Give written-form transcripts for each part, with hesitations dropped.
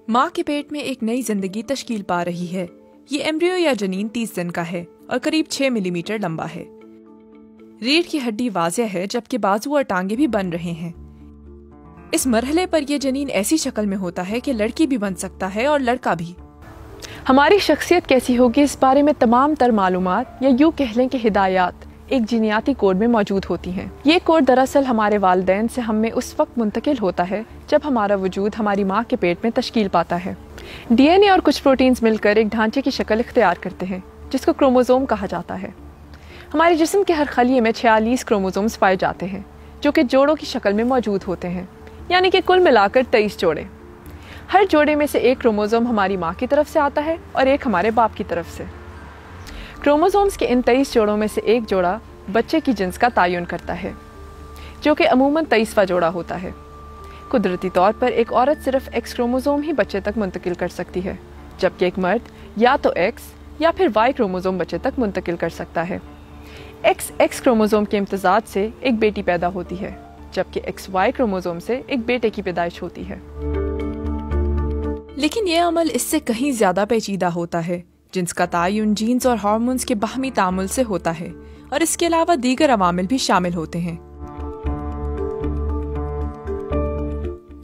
ماں کے پیٹ میں ایک نئی زندگی تشکیل پا رہی ہے۔ یہ ایمبریو یا جنین 30 دن کا ہے اور قریب 6 ملی میٹر لمبا ہے۔ ریڑھ کی ہڈی واضح ہے جبکہ بازو اور ٹانگیں بھی بن رہے ہیں۔ اس مرحلے پر یہ جنین ایسی شکل میں ہوتا ہے کہ لڑکی بھی بن سکتا ہے اور لڑکا بھی۔ ہماری شخصیت کیسی ہوگی اس بارے میں تمام تر معلومات یا یوں کہہ لیں کہ ہدایات ایک جینیاتی کوڈ میں موجود ہوتی ہیں۔ یہ کوڈ دراصل ہمارے والدین سے ہم میں اس وقت منتقل ہوتا ہے جب ہمارا وجود ہماری ماں کے پیٹ میں تشکیل پاتا ہے۔ ڈی این اے اور کچھ پروٹینز مل کر ایک ڈھانچے کی شکل اختیار کرتے ہیں جس کو کروموزوم کہا جاتا ہے۔ ہمارے جسم کے ہر خلیے میں 46 کروموزومز پائے جاتے ہیں جو کہ جوڑوں کی شکل میں موجود ہوتے ہیں، یعنی کہ کل ملا کر 23 جوڑے۔ ہر جوڑے میں سے ایک کروموزوم ہماری ماں کی طرف سے آتا ہے اور ایک ہمارے باپ کی طرف سے۔ کروموزومز کے ان 23 جوڑوں میں سے ایک جوڑا بچے کی جنس کا تعین کرتا ہے جو کہ عموماً 23واں جوڑا ہوتا ہے۔ قدرتی طور پر ایک عورت صرف ایکس کروموزوم ہی بچے تک منتقل کر سکتی ہے، جبکہ ایک مرد یا تو ایکس یا پھر وائی کروموزوم بچے تک منتقل کر سکتا ہے۔ ایکس کروموزوم کے امتزاج سے ایک بیٹی پیدا ہوتی ہے، جبکہ ایکس وائی کروموزوم سے ایک بیٹے کی پیدائش ہوتی ہے۔ لیکن یہ عمل اس سے کہیں زیادہ پیچیدہ ہوتا ہے۔ جنس کا تعین جینز اور ہارمونز کے باہمی تعامل سے ہوتا ہے اور اس کے علاوہ دیگر عوامل بھی شامل ہوتے ہیں۔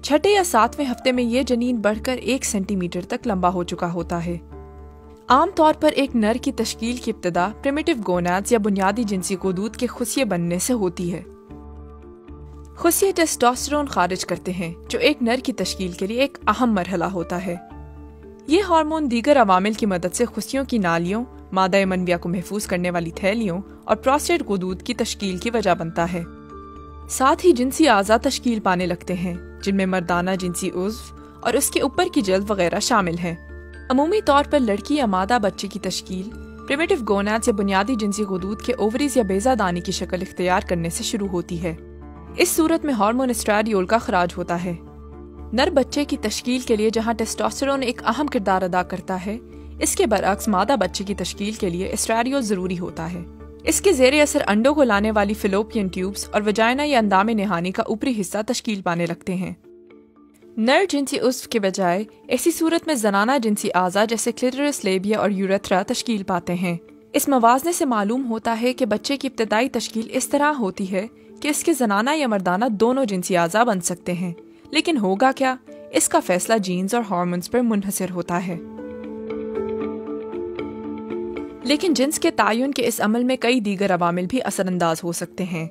چھٹے یا 7ویں ہفتے میں یہ جنین بڑھ کر 1 سینٹی میٹر تک لمبا ہو چکا ہوتا ہے۔ عام طور پر ایک نر کی تشکیل کی ابتدا پریمیٹیو گونادز یا بنیادی جنسی غدود کے خصیے بننے سے ہوتی ہے۔ خصیے ٹیسٹوسٹیرون خارج کرتے ہیں جو ایک نر کی تشکیل کے لیے ایک اہم مرحلہ ہوتا ہے۔ یہ ہارمون دیگر عوامل کی مدد سے خصیوں کی نالیوں، مادہ منویہ کو محفوظ کرنے والی تھیلیوں اور پروسٹیٹ غدود کی تشکیل کی وجہ بنتا ہے۔ ساتھ ہی جنسی اعضاء تشکیل پانے لگتے ہیں جن میں مردانہ جنسی عضو اور اس کے اوپر کی جلد وغیرہ شامل ہیں۔ عمومی طور پر لڑکی یا مادہ بچے کی تشکیل پریمیٹیو گونادز یا بنیادی جنسی غدود کے اووریز یا بیضہ دانی کی شکل اختیار کرنے سے شروع ہوتی ہے۔ اس صورت میں ہارمون اسٹریڈیول کا خراج ہوتا ہے۔ نر بچے کی تشکیل کے لیے جہاں ٹیسٹوسٹیرون ایک اہم کردار ادا کرتا ہے، اس کے برعکس مادہ بچے کی تشکیل کے لیے ایسٹریڈیول ضروری ہوتا ہے۔ اس کے زیر اثر انڈوں کو لانے والی فلوپین ٹیوبز اور وجائنا یا اندام نہانی کا اوپری حصہ تشکیل پانے لگتے ہیں۔ نر جنسی عضو کے بجائے ایسی صورت میں زنانہ جنسی اعضاء جیسے کلیٹرس، لیبیا اور یوریتھرا تشکیل پاتے ہیں۔ اس موازنے سے معلوم ہوتا ہے کہ بچے کی ابتدائی تشکیل اس طرح ہوتی ہے کہ اس کے زنانہ یا مردانہ دونوں جنسی اعضاء بن سکتے ہیں، لیکن ہوگا کیا؟ اس کا فیصلہ جینز اور ہارمونز پر منحصر ہوتا ہے۔ لیکن جنس کے تعین کے اس عمل میں کئی دیگر عوامل بھی اثر انداز ہو سکتے ہیں۔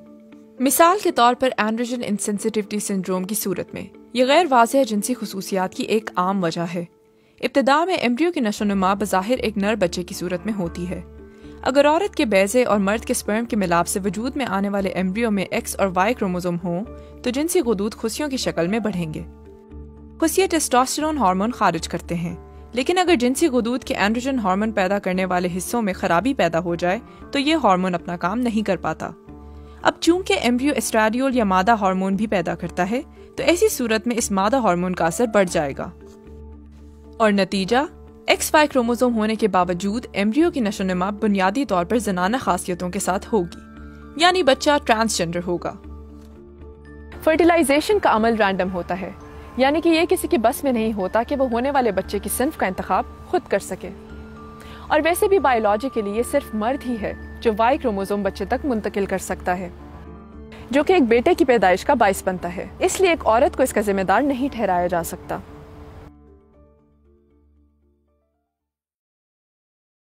مثال کے طور پر اینڈروجن انسینسٹیوٹی سنڈروم کی صورت میں یہ غیر واضح جنسی خصوصیات کی ایک عام وجہ ہے۔ ابتدا میں ایمبریو کی نشو و نما بظاہر ایک نر بچے کی صورت میں ہوتی ہے۔ اگر عورت کے بیضے اور مرد کے سپرم کے ملاپ سے وجود میں آنے والے ایمبریو میں ایکس اور وائی کروموزوم ہوں تو جنسی غدود خصیوں کی شکل میں بڑھیں گے۔ خصیے ٹیسٹوسٹیرون ہارمون خارج کرتے ہیں، لیکن اگر جنسی غدود کے اینڈروجن ہارمون پیدا کرنے والے حصوں میں خرابی پیدا ہو جائے تو یہ ہارمون اپنا کام نہیں کر پاتا۔ اب چونکہ ایمبریو ایسٹریڈیول یا مادہ ہارمون بھی پیدا کرتا ہے تو ایسی صورت میں اس مادہ ہارمون کا اثر بڑھ جائے گا اور نتیجہ ایکس وائی کروموزوم ہونے کے باوجود ایمبریو کی نشو و نما بنیادی طور پر زنانہ خاصیتوں کے ساتھ ہوگی، یعنی بچہ ٹرانسجنڈر ہوگا۔ فرٹیلائزیشن کا عمل رینڈم ہوتا ہے، یعنی کہ یہ کسی کے بس میں نہیں ہوتا کہ وہ ہونے والے بچے کی صنف کا انتخاب خود کر سکے۔ اور ویسے بھی بایولوجی کے لیے صرف مرد ہی ہے جو وائی کروموزوم بچے تک منتقل کر سکتا ہے، جو کہ ایک بیٹے کی پیدائش کا باعث بنتا ہے۔ اس لیے ایک عورت کو اس کا ذمہ دار نہیں ٹھہرایا جا سکتا۔